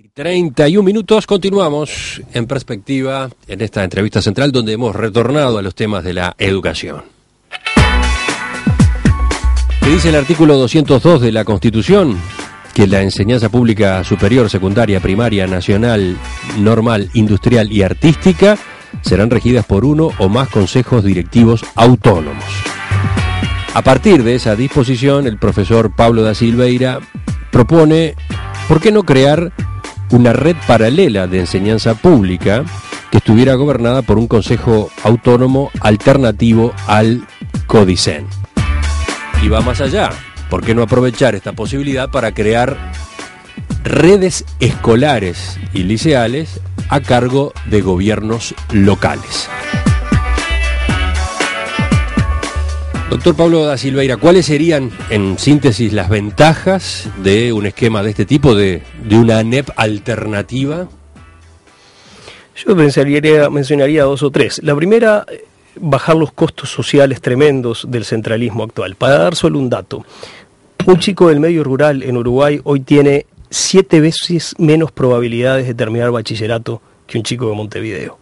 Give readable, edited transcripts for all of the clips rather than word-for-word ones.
31 minutos, continuamos en perspectiva en esta entrevista central donde hemos retornado a los temas de la educación. ¿Qué dice el artículo 202 de la Constitución? Que la enseñanza pública superior, secundaria, primaria, nacional, normal, industrial y artística serán regidas por uno o más consejos directivos autónomos. A partir de esa disposición, el profesor Pablo da Silveira propone, ¿por qué no crear una red paralela de enseñanza pública que estuviera gobernada por un consejo autónomo alternativo al CODICEN? Y va más allá, ¿por qué no aprovechar esta posibilidad para crear redes escolares y liceales a cargo de gobiernos locales? Doctor Pablo da Silveira, ¿cuáles serían, en síntesis, las ventajas de un esquema de este tipo, de una ANEP alternativa? Yo mencionaría dos o tres. La primera, bajar los costos sociales tremendos del centralismo actual. Para dar solo un dato, un chico del medio rural en Uruguay hoy tiene 7 veces menos probabilidades de terminar bachillerato que un chico de Montevideo.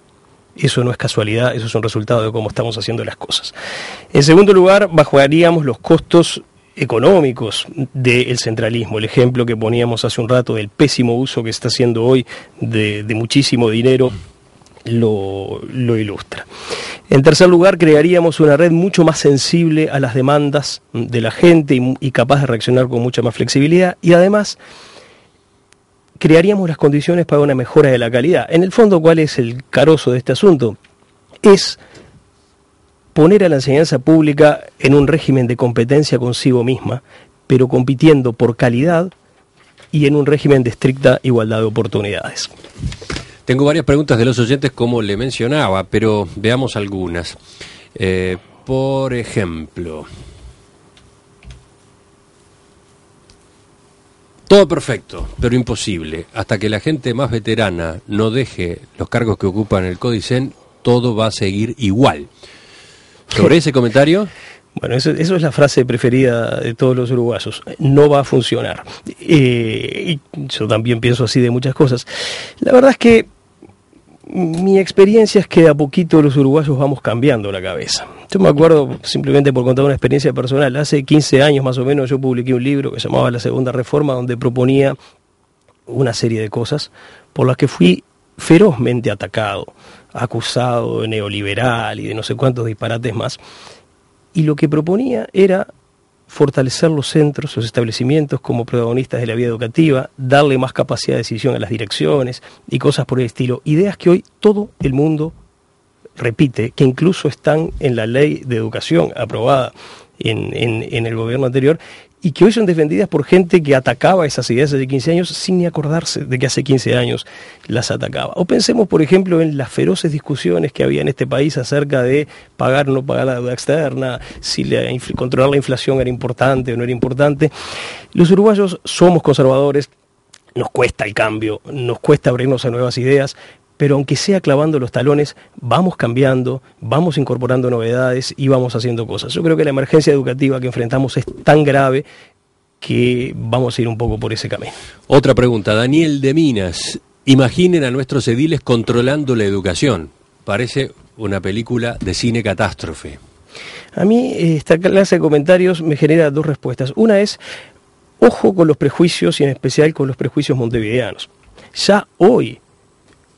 Eso no es casualidad, eso es un resultado de cómo estamos haciendo las cosas. En segundo lugar, bajaríamos los costos económicos del centralismo. El ejemplo que poníamos hace un rato del pésimo uso que se está haciendo hoy de muchísimo dinero lo ilustra. En tercer lugar, crearíamos una red mucho más sensible a las demandas de la gente y capaz de reaccionar con mucha más flexibilidad, y además crearíamos las condiciones para una mejora de la calidad. En el fondo, ¿cuál es el carozo de este asunto? Es poner a la enseñanza pública en un régimen de competencia consigo misma, pero compitiendo por calidad y en un régimen de estricta igualdad de oportunidades. Tengo varias preguntas de los oyentes, como le mencionaba, pero veamos algunas. Por ejemplo, todo perfecto, pero imposible. Hasta que la gente más veterana no deje los cargos que ocupan el CODICEN, todo va a seguir igual. ¿Sobre ese comentario? Bueno, eso es la frase preferida de todos los uruguayos. No va a funcionar. Y yo también pienso así de muchas cosas. La verdad es que mi experiencia es que de a poquito los uruguayos vamos cambiando la cabeza. Yo me acuerdo, simplemente por contar una experiencia personal, hace 15 años más o menos yo publiqué un libro que se llamaba La Segunda Reforma, donde proponía una serie de cosas por las que fui ferozmente atacado, acusado de neoliberal y de no sé cuántos disparates más. Y lo que proponía era fortalecer los centros, los establecimientos como protagonistas de la vida educativa, darle más capacidad de decisión a las direcciones y cosas por el estilo. Ideas que hoy todo el mundo repite, que incluso están en la ley de educación aprobada en el gobierno anterior, y que hoy son defendidas por gente que atacaba esas ideas hace 15 años sin ni acordarse de que hace 15 años las atacaba. O pensemos, por ejemplo, en las feroces discusiones que había en este país acerca de pagar o no pagar la deuda externa, si controlar la inflación era importante o no era importante. Los uruguayos somos conservadores, nos cuesta el cambio, nos cuesta abrirnos a nuevas ideas, pero aunque sea clavando los talones, vamos cambiando, vamos incorporando novedades y vamos haciendo cosas. Yo creo que la emergencia educativa que enfrentamos es tan grave que vamos a ir un poco por ese camino. Otra pregunta, Daniel de Minas. Imaginen a nuestros ediles controlando la educación. Parece una película de cine catástrofe. A mí esta clase de comentarios me genera dos respuestas. Una es, ojo con los prejuicios y en especial con los prejuicios montevideanos. Ya hoy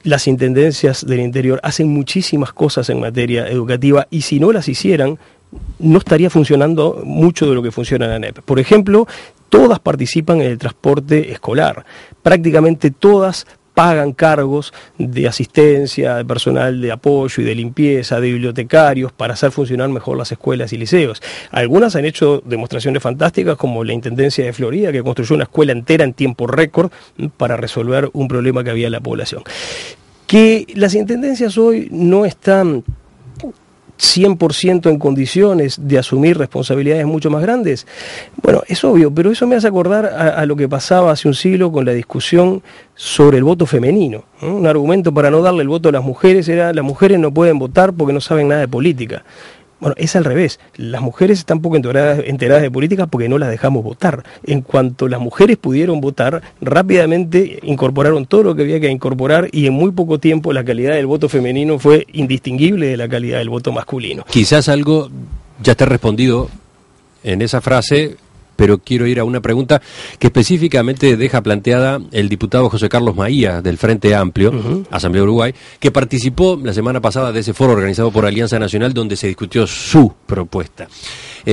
las intendencias del interior hacen muchísimas cosas en materia educativa y si no las hicieran, no estaría funcionando mucho de lo que funciona en la ANEP. Por ejemplo, todas participan en el transporte escolar, prácticamente todas pagan cargos de asistencia, de personal de apoyo y de limpieza, de bibliotecarios, para hacer funcionar mejor las escuelas y liceos. Algunas han hecho demostraciones fantásticas, como la Intendencia de Florida, que construyó una escuela entera en tiempo récord para resolver un problema que había en la población. Que las intendencias hoy no están 100% en condiciones de asumir responsabilidades mucho más grandes, bueno, es obvio, pero eso me hace acordar a lo que pasaba hace un siglo con la discusión sobre el voto femenino, ¿no? Un argumento para no darle el voto a las mujeres era: las mujeres no pueden votar porque no saben nada de política. Bueno, es al revés. Las mujeres están poco enteradas de política porque no las dejamos votar. En cuanto las mujeres pudieron votar, rápidamente incorporaron todo lo que había que incorporar y en muy poco tiempo la calidad del voto femenino fue indistinguible de la calidad del voto masculino. Quizás algo ya está respondido en esa frase, pero quiero ir a una pregunta que específicamente deja planteada el diputado José Carlos Maía, del Frente Amplio, Asamblea Uruguay, que participó la semana pasada de ese foro organizado por Alianza Nacional donde se discutió su propuesta.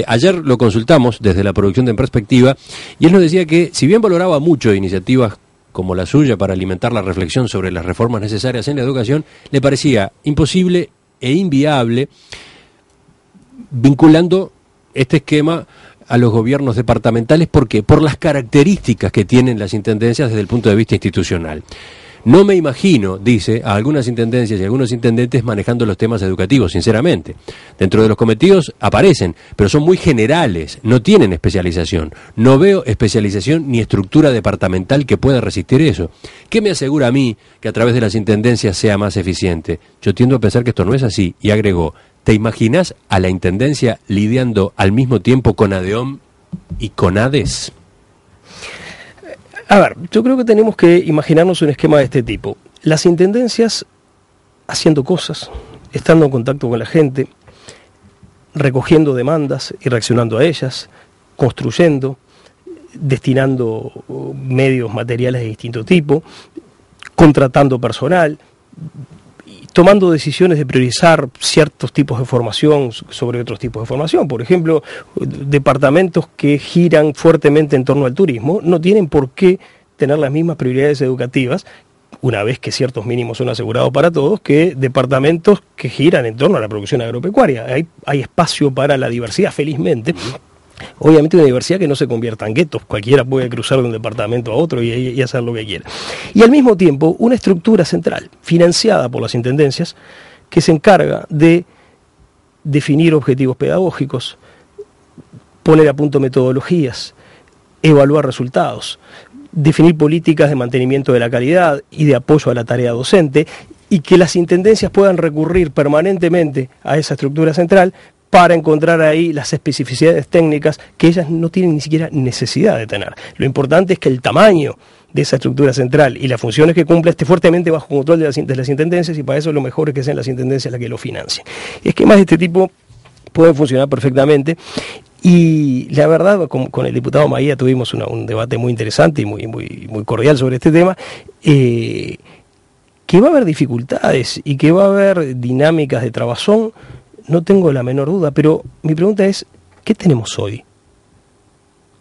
Ayer lo consultamos desde la producción de En Perspectiva y él nos decía que, si bien valoraba mucho iniciativas como la suya para alimentar la reflexión sobre las reformas necesarias en la educación, le parecía imposible e inviable vinculando este esquema a los gobiernos departamentales. ¿Por qué? Por las características que tienen las intendencias desde el punto de vista institucional. No me imagino, dice, a algunas intendencias y algunos intendentes manejando los temas educativos, sinceramente. Dentro de los cometidos aparecen, pero son muy generales, no tienen especialización. No veo especialización ni estructura departamental que pueda resistir eso. ¿Qué me asegura a mí que a través de las intendencias sea más eficiente? Yo tiendo a pensar que esto no es así, y agregó: ¿te imaginas a la intendencia lidiando al mismo tiempo con ADEOM y con ADES? A ver, yo creo que tenemos que imaginarnos un esquema de este tipo. Las intendencias haciendo cosas, estando en contacto con la gente, recogiendo demandas y reaccionando a ellas, construyendo, destinando medios materiales de distinto tipo, contratando personal, tomando decisiones de priorizar ciertos tipos de formación sobre otros tipos de formación. Por ejemplo, departamentos que giran fuertemente en torno al turismo no tienen por qué tener las mismas prioridades educativas, una vez que ciertos mínimos son asegurados para todos, que departamentos que giran en torno a la producción agropecuaria. Hay espacio para la diversidad, felizmente. Obviamente una diversidad que no se convierta en guetos, cualquiera puede cruzar de un departamento a otro y hacer lo que quiera. Y al mismo tiempo una estructura central, financiada por las intendencias, que se encarga de definir objetivos pedagógicos, poner a punto metodologías, evaluar resultados, definir políticas de mantenimiento de la calidad y de apoyo a la tarea docente, y que las intendencias puedan recurrir permanentemente a esa estructura central para encontrar ahí las especificidades técnicas que ellas no tienen ni siquiera necesidad de tener. Lo importante es que el tamaño de esa estructura central y las funciones que cumple esté fuertemente bajo control de las intendencias, y para eso lo mejor es que sean las intendencias las que lo financien. Esquemas de este tipo pueden funcionar perfectamente, y la verdad con el diputado Maía tuvimos un debate muy interesante y muy cordial sobre este tema, que va a haber dificultades y que va a haber dinámicas de trabazón. No tengo la menor duda, pero mi pregunta es, ¿qué tenemos hoy?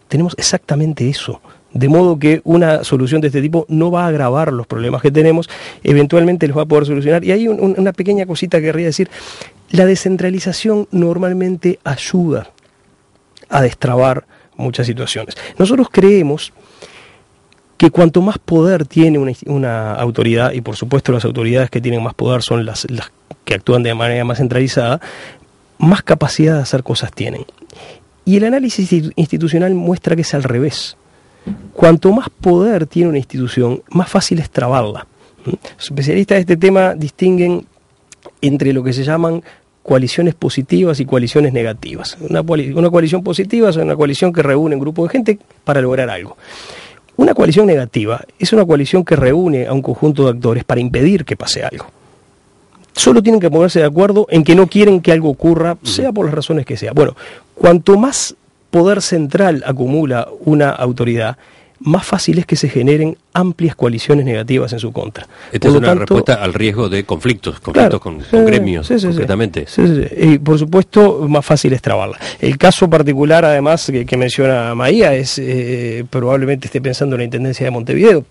Tenemos exactamente eso, de modo que una solución de este tipo no va a agravar los problemas que tenemos, eventualmente los va a poder solucionar. Y hay una pequeña cosita que querría decir: la descentralización normalmente ayuda a destrabar muchas situaciones. Nosotros creemos que cuanto más poder tiene una autoridad, y por supuesto las autoridades que tienen más poder son las que actúan de manera más centralizada, más capacidad de hacer cosas tienen. Y el análisis institucional muestra que es al revés. Cuanto más poder tiene una institución, más fácil es trabarla. Los especialistas de este tema distinguen entre lo que se llaman coaliciones positivas y coaliciones negativas. Una coalición positiva es una coalición que reúne un grupo de gente para lograr algo. Una coalición negativa es una coalición que reúne a un conjunto de actores para impedir que pase algo. Solo tienen que ponerse de acuerdo en que no quieren que algo ocurra, sea por las razones que sea. Bueno, cuanto más poder central acumula una autoridad, más fácil es que se generen amplias coaliciones negativas en su contra. Esta es una respuesta al riesgo de conflictos claro, con gremios, concretamente. Sí. Y por supuesto, más fácil es trabarla. El caso particular, además, que menciona Maía, es probablemente esté pensando en la Intendencia de Montevideo.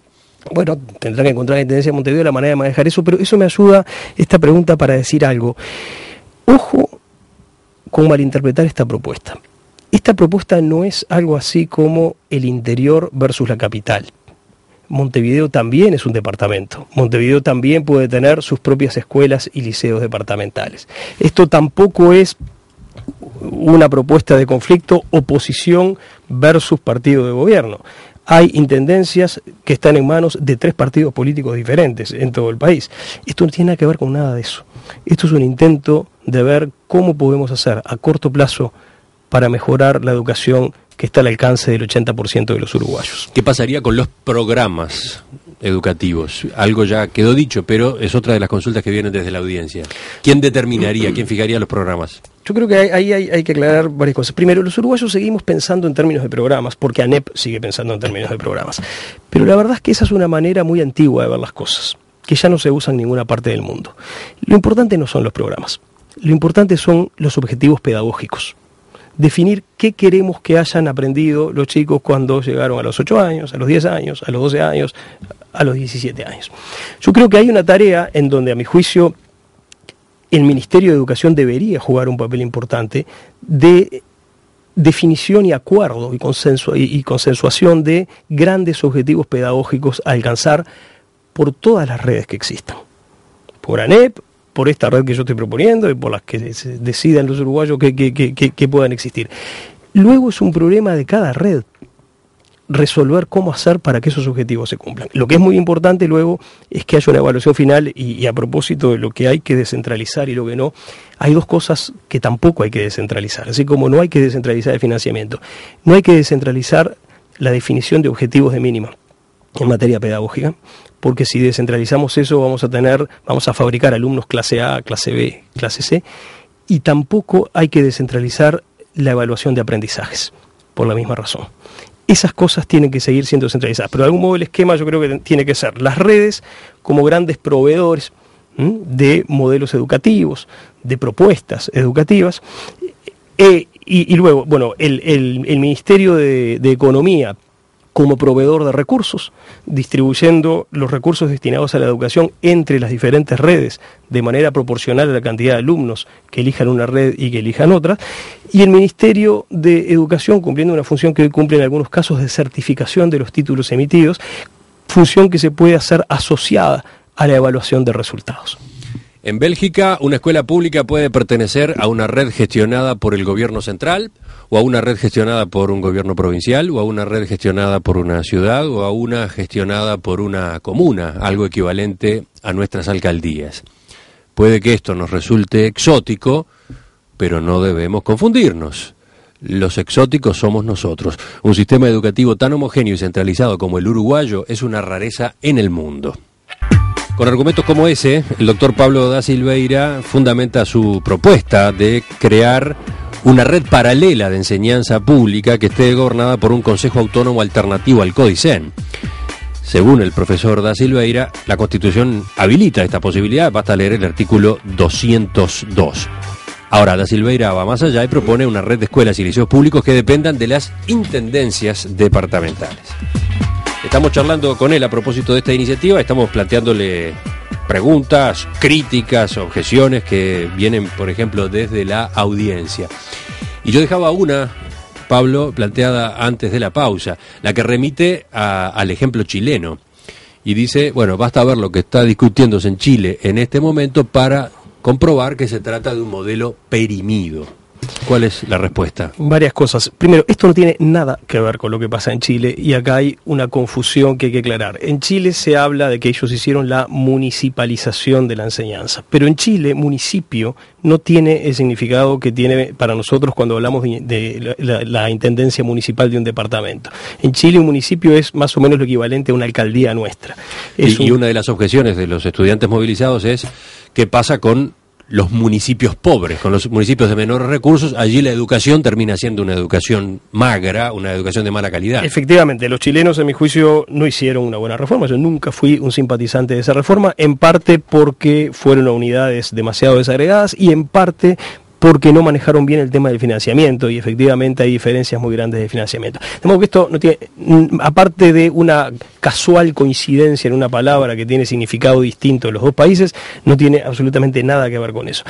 Bueno, tendrán que encontrar en la Intendencia de Montevideo la manera de manejar eso, pero eso me ayuda, esta pregunta, para decir algo. Ojo con malinterpretar esta propuesta. Esta propuesta no es algo así como el interior versus la capital. Montevideo también es un departamento. Montevideo también puede tener sus propias escuelas y liceos departamentales. Esto tampoco es una propuesta de conflicto, oposición versus partido de gobierno. Hay intendencias que están en manos de 3 partidos políticos diferentes en todo el país. Esto no tiene nada que ver con nada de eso. Esto es un intento de ver cómo podemos hacer a corto plazo para mejorar la educación que está al alcance del 80% de los uruguayos. ¿Qué pasaría con los programas educativos? Algo ya quedó dicho, pero es otra de las consultas que vienen desde la audiencia. ¿Quién determinaría, quién fijaría los programas? Yo creo que ahí hay que aclarar varias cosas. Primero, los uruguayos seguimos pensando en términos de programas, porque ANEP sigue pensando en términos de programas. Pero la verdad es que esa es una manera muy antigua de ver las cosas, que ya no se usa en ninguna parte del mundo. Lo importante no son los programas, lo importante son los objetivos pedagógicos. Definir qué queremos que hayan aprendido los chicos cuando llegaron a los 8 años, a los 10 años, a los 12 años, a los 17 años. Yo creo que hay una tarea en donde, a mi juicio, el Ministerio de Educación debería jugar un papel importante de definición y acuerdo y consensuación de grandes objetivos pedagógicos a alcanzar por todas las redes que existan. Por ANEP, por esta red que yo estoy proponiendo y por las que decidan los uruguayos que puedan existir. Luego es un problema de cada red resolver cómo hacer para que esos objetivos se cumplan. Lo que es muy importante luego es que haya una evaluación final y a propósito de lo que hay que descentralizar y lo que no, hay dos cosas que tampoco hay que descentralizar, así como no hay que descentralizar el financiamiento, no hay que descentralizar la definición de objetivos de mínima en materia pedagógica, porque si descentralizamos eso vamos a fabricar alumnos clase A, clase B, clase C, y tampoco hay que descentralizar la evaluación de aprendizajes, por la misma razón. Esas cosas tienen que seguir siendo centralizadas, pero de algún modo el esquema yo creo que tiene que ser las redes como grandes proveedores de modelos educativos, de propuestas educativas, y luego, bueno, el Ministerio de Economía como proveedor de recursos, distribuyendo los recursos destinados a la educación entre las diferentes redes de manera proporcional a la cantidad de alumnos que elijan una red y que elijan otra, y el Ministerio de Educación cumpliendo una función que hoy cumple en algunos casos de certificación de los títulos emitidos, función que se puede hacer asociada a la evaluación de resultados. En Bélgica, una escuela pública puede pertenecer a una red gestionada por el gobierno central, o a una red gestionada por un gobierno provincial, o a una red gestionada por una ciudad, o a una gestionada por una comuna, algo equivalente a nuestras alcaldías. Puede que esto nos resulte exótico, pero no debemos confundirnos. Los exóticos somos nosotros. Un sistema educativo tan homogéneo y centralizado como el uruguayo es una rareza en el mundo. Con argumentos como ese, el doctor Pablo da Silveira fundamenta su propuesta de crear una red paralela de enseñanza pública que esté gobernada por un consejo autónomo alternativo al Codicen. Según el profesor da Silveira, la Constitución habilita esta posibilidad, basta leer el artículo 202. Ahora, da Silveira va más allá y propone una red de escuelas y liceos públicos que dependan de las intendencias departamentales. Estamos charlando con él a propósito de esta iniciativa, estamos planteándole preguntas, críticas, objeciones que vienen, por ejemplo, desde la audiencia. Y yo dejaba una, Pablo, planteada antes de la pausa, la que remite al ejemplo chileno. Y dice, bueno, basta ver lo que está discutiéndose en Chile en este momento para comprobar que se trata de un modelo perimido. ¿Cuál es la respuesta? Varias cosas. Primero, esto no tiene nada que ver con lo que pasa en Chile y acá hay una confusión que hay que aclarar. En Chile se habla de que ellos hicieron la municipalización de la enseñanza, pero en Chile municipio no tiene el significado que tiene para nosotros cuando hablamos de la intendencia municipal de un departamento. En Chile un municipio es más o menos lo equivalente a una alcaldía nuestra. Y una de las objeciones de los estudiantes movilizados es ¿qué pasa con los municipios pobres, con los municipios de menores recursos? Allí la educación termina siendo una educación magra, una educación de mala calidad. Efectivamente, los chilenos, en mi juicio, no hicieron una buena reforma. Yo nunca fui un simpatizante de esa reforma, en parte porque fueron a unidades demasiado desagregadas y en parte porque no manejaron bien el tema del financiamiento, y efectivamente hay diferencias muy grandes de financiamiento. De modo que esto no tiene, aparte de una casual coincidencia en una palabra que tiene significado distinto en los dos países, no tiene absolutamente nada que ver con eso.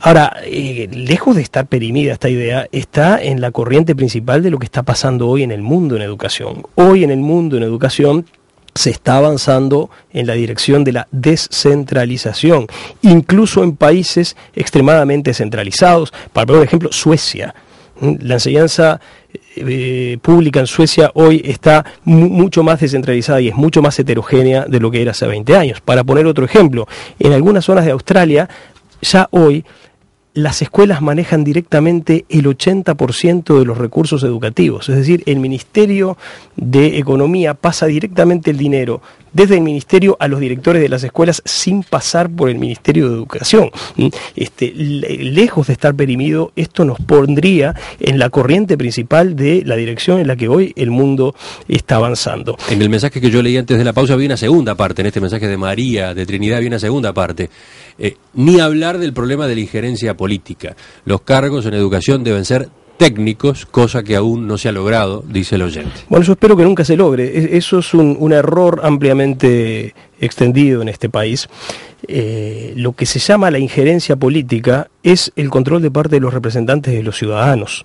Ahora, lejos de estar perimida esta idea, está en la corriente principal de lo que está pasando hoy en el mundo en educación. Hoy en el mundo en educación se está avanzando en la dirección de la descentralización, incluso en países extremadamente centralizados. Para poner un ejemplo, Suecia. La enseñanza pública en Suecia hoy está mucho más descentralizada y es mucho más heterogénea de lo que era hace 20 años. Para poner otro ejemplo, en algunas zonas de Australia ya hoy las escuelas manejan directamente el 80% de los recursos educativos, es decir, el Ministerio de Economía pasa directamente el dinero desde el Ministerio a los directores de las escuelas sin pasar por el Ministerio de Educación. Lejos de estar perimido, esto nos pondría en la corriente principal de la dirección en la que hoy el mundo está avanzando. En el mensaje que yo leí antes de la pausa había una segunda parte, en este mensaje de María, de Trinidad, había una segunda parte. Ni hablar del problema de la injerencia política. Los cargos en educación deben ser técnicos, cosa que aún no se ha logrado, dice el oyente. Bueno, yo espero que nunca se logre. Eso es un error ampliamente extendido en este país. Lo que se llama la injerencia política es el control de parte de los representantes de los ciudadanos.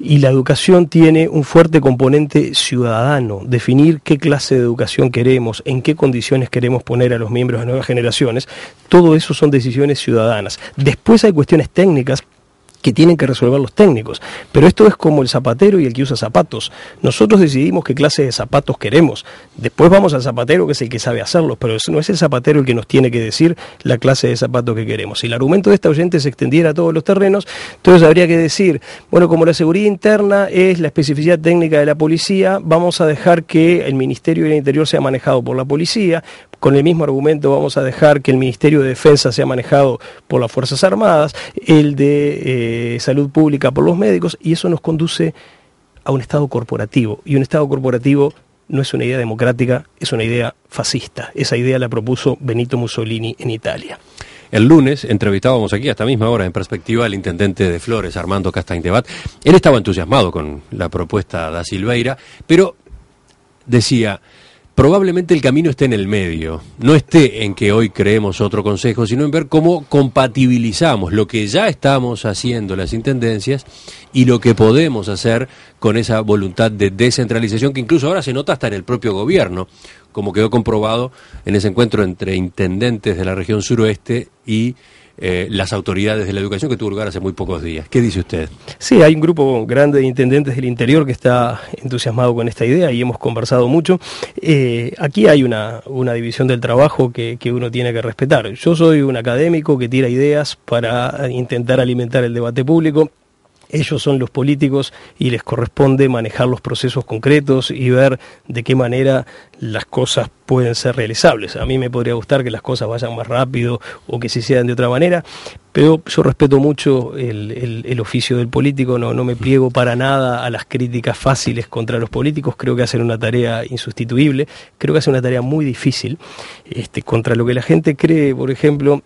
Y la educación tiene un fuerte componente ciudadano, definir qué clase de educación queremos, en qué condiciones queremos poner a los miembros de nuevas generaciones, todo eso son decisiones ciudadanas. Después hay cuestiones técnicas que tienen que resolver los técnicos, pero esto es como el zapatero y el que usa zapatos. Nosotros decidimos qué clase de zapatos queremos, después vamos al zapatero que es el que sabe hacerlos, pero no es el zapatero el que nos tiene que decir la clase de zapatos que queremos. Si el argumento de esta oyente se extendiera a todos los terrenos, entonces habría que decir, bueno, como la seguridad interna es la especificidad técnica de la policía, vamos a dejar que el Ministerio del Interior sea manejado por la policía. Con el mismo argumento vamos a dejar que el Ministerio de Defensa sea manejado por las Fuerzas Armadas, el de Salud Pública por los médicos, y eso nos conduce a un Estado corporativo. Y un Estado corporativo no es una idea democrática, es una idea fascista. Esa idea la propuso Benito Mussolini en Italia. El lunes entrevistábamos aquí a esta misma hora en Perspectiva al intendente de Flores, Armando Castañtebat. Él estaba entusiasmado con la propuesta da Silveira, pero decía, probablemente el camino esté en el medio, no esté en que hoy creemos otro consejo, sino en ver cómo compatibilizamos lo que ya estamos haciendo las intendencias y lo que podemos hacer con esa voluntad de descentralización que incluso ahora se nota hasta en el propio gobierno, como quedó comprobado en ese encuentro entre intendentes de la región suroeste y las autoridades de la educación que tuvo lugar hace muy pocos días. ¿Qué dice usted? Sí, hay un grupo grande de intendentes del interior que está entusiasmado con esta idea y hemos conversado mucho. Aquí hay una división del trabajo que uno tiene que respetar. Yo soy un académico que tira ideas para intentar alimentar el debate público. Ellos son los políticos y les corresponde manejar los procesos concretos y ver de qué manera las cosas pueden ser realizables. A mí me podría gustar que las cosas vayan más rápido o que se hicieran de otra manera, pero yo respeto mucho el oficio del político, no me pliego para nada a las críticas fáciles contra los políticos. Creo que hacen una tarea insustituible, creo que hacen una tarea muy difícil, contra lo que la gente cree. Por ejemplo,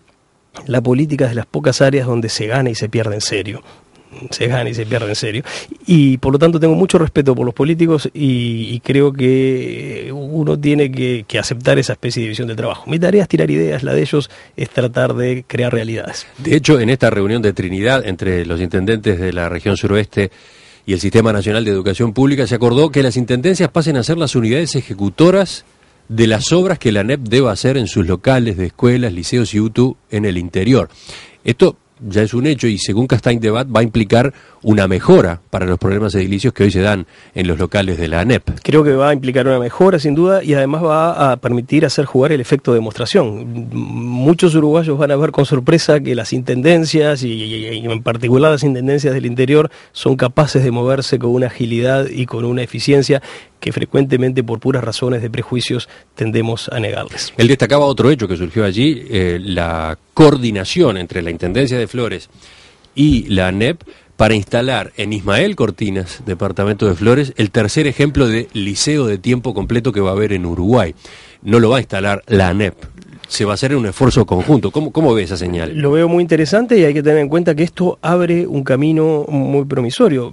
la política es de las pocas áreas donde se gana y se pierde en serio. Se gana y se pierde en serio, y por lo tanto tengo mucho respeto por los políticos y creo que uno tiene que aceptar esa especie de división del trabajo. Mi tarea es tirar ideas, la de ellos es tratar de crear realidades. De hecho, en esta reunión de Trinidad entre los intendentes de la región suroeste y el Sistema Nacional de Educación Pública se acordó que las intendencias pasen a ser las unidades ejecutoras de las obras que la ANEP deba hacer en sus locales de escuelas, liceos y UTU en el interior. Esto ya es un hecho y según Castañtebat va a implicar una mejora para los problemas edilicios que hoy se dan en los locales de la ANEP. Creo que va a implicar una mejora sin duda y además va a permitir hacer jugar el efecto de demostración. Muchos uruguayos van a ver con sorpresa que las intendencias y en particular las intendencias del interior son capaces de moverse con una agilidad y con una eficiencia que frecuentemente por puras razones de prejuicios tendemos a negarles. Él destacaba otro hecho que surgió allí, la coordinación entre la Intendencia de Flores y la ANEP para instalar en Ismael Cortinas, departamento de Flores, el tercer ejemplo de liceo de tiempo completo que va a haber en Uruguay. No lo va a instalar la ANEP, se va a hacer un esfuerzo conjunto. ¿Cómo ve esa señal? Lo veo muy interesante y hay que tener en cuenta que esto abre un camino muy promisorio.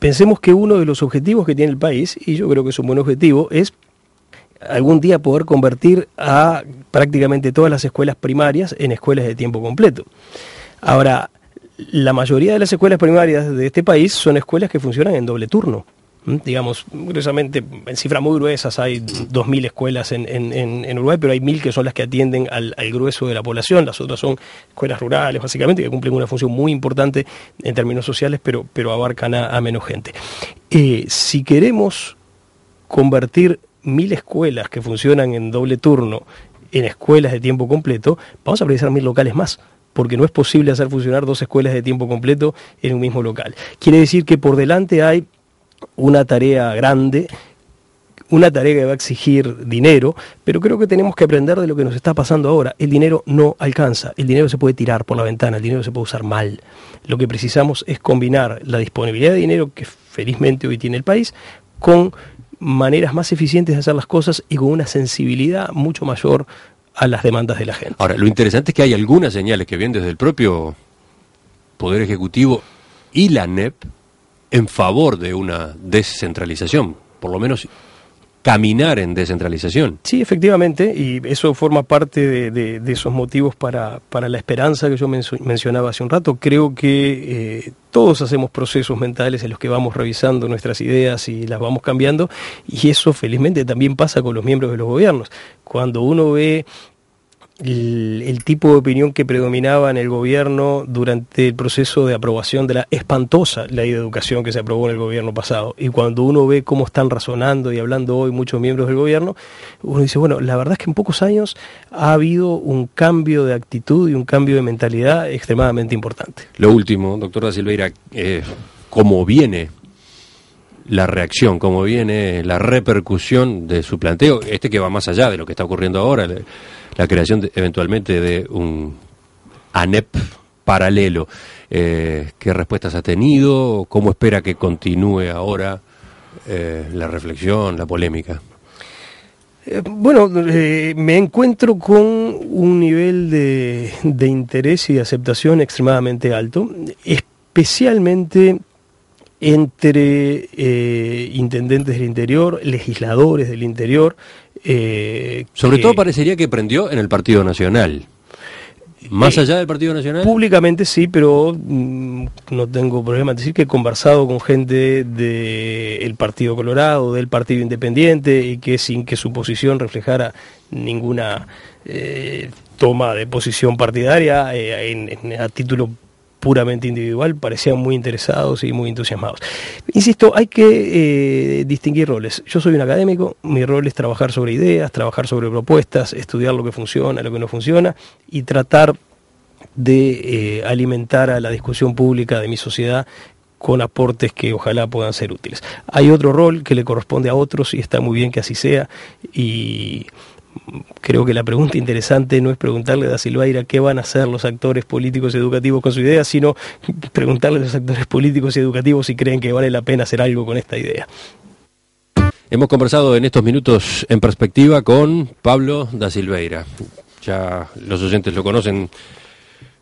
Pensemos que uno de los objetivos que tiene el país, y yo creo que es un buen objetivo, es algún día poder convertir a prácticamente todas las escuelas primarias en escuelas de tiempo completo. Ahora, la mayoría de las escuelas primarias de este país son escuelas que funcionan en doble turno. Digamos, gruesamente, en cifras muy gruesas, hay 2.000 escuelas en Uruguay, pero hay 1.000 que son las que atienden al grueso de la población. Las otras son escuelas rurales, básicamente, que cumplen una función muy importante en términos sociales, pero abarcan a menos gente. Si queremos convertir 1.000 escuelas que funcionan en doble turno en escuelas de tiempo completo, vamos a precisar 1.000 locales más, porque no es posible hacer funcionar 2 escuelas de tiempo completo en un mismo local. Quiere decir que por delante hay una tarea grande, una tarea que va a exigir dinero, pero creo que tenemos que aprender de lo que nos está pasando ahora. El dinero no alcanza, el dinero se puede tirar por la ventana, el dinero se puede usar mal. Lo que precisamos es combinar la disponibilidad de dinero que felizmente hoy tiene el país con maneras más eficientes de hacer las cosas y con una sensibilidad mucho mayor a las demandas de la gente. Ahora, lo interesante es que hay algunas señales que vienen desde el propio Poder Ejecutivo y la ANEP en favor de una descentralización, por lo menos caminar en descentralización. Sí, efectivamente, y eso forma parte de esos motivos para la esperanza que yo mencionaba hace un rato. Creo que todos hacemos procesos mentales en los que vamos revisando nuestras ideas y las vamos cambiando, y eso felizmente también pasa con los miembros de los gobiernos. Cuando uno ve el tipo de opinión que predominaba en el gobierno durante el proceso de aprobación de la espantosa ley de educación que se aprobó en el gobierno pasado, y cuando uno ve cómo están razonando y hablando hoy muchos miembros del gobierno, uno dice, bueno, la verdad es que en pocos años ha habido un cambio de actitud y un cambio de mentalidad extremadamente importante. Lo último, doctor Da Silveira, ¿cómo viene la reacción, cómo viene la repercusión de su planteo, que va más allá de lo que está ocurriendo ahora, la creación eventualmente de un ANEP paralelo? ¿Qué respuestas ha tenido? ¿Cómo espera que continúe ahora la reflexión, la polémica? Bueno, me encuentro con un nivel de interés y de aceptación extremadamente alto, especialmente entre intendentes del interior, legisladores del interior. Sobre todo parecería que prendió en el Partido Nacional. ¿Más allá del Partido Nacional? Públicamente sí, pero no tengo problema en decir que he conversado con gente del Partido Colorado, del Partido Independiente, y que sin que su posición reflejara ninguna toma de posición partidaria, a título puramente individual, parecían muy interesados y muy entusiasmados. Insisto, hay que distinguir roles. Yo soy un académico, mi rol es trabajar sobre ideas, trabajar sobre propuestas, estudiar lo que funciona, lo que no funciona, y tratar de alimentar a la discusión pública de mi sociedad con aportes que ojalá puedan ser útiles. Hay otro rol que le corresponde a otros y está muy bien que así sea, y creo que la pregunta interesante no es preguntarle a Da Silveira qué van a hacer los actores políticos y educativos con su idea, sino preguntarle a los actores políticos y educativos si creen que vale la pena hacer algo con esta idea. Hemos conversado en estos minutos en perspectiva con Pablo Da Silveira. Ya los oyentes lo conocen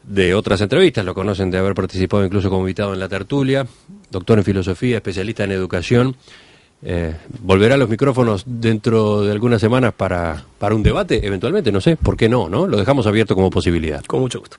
de otras entrevistas, lo conocen de haber participado incluso como invitado en la tertulia, doctor en filosofía, especialista en educación. Volverá a los micrófonos dentro de algunas semanas para un debate, eventualmente, no sé, ¿por qué no? Lo dejamos abierto como posibilidad. Con mucho gusto.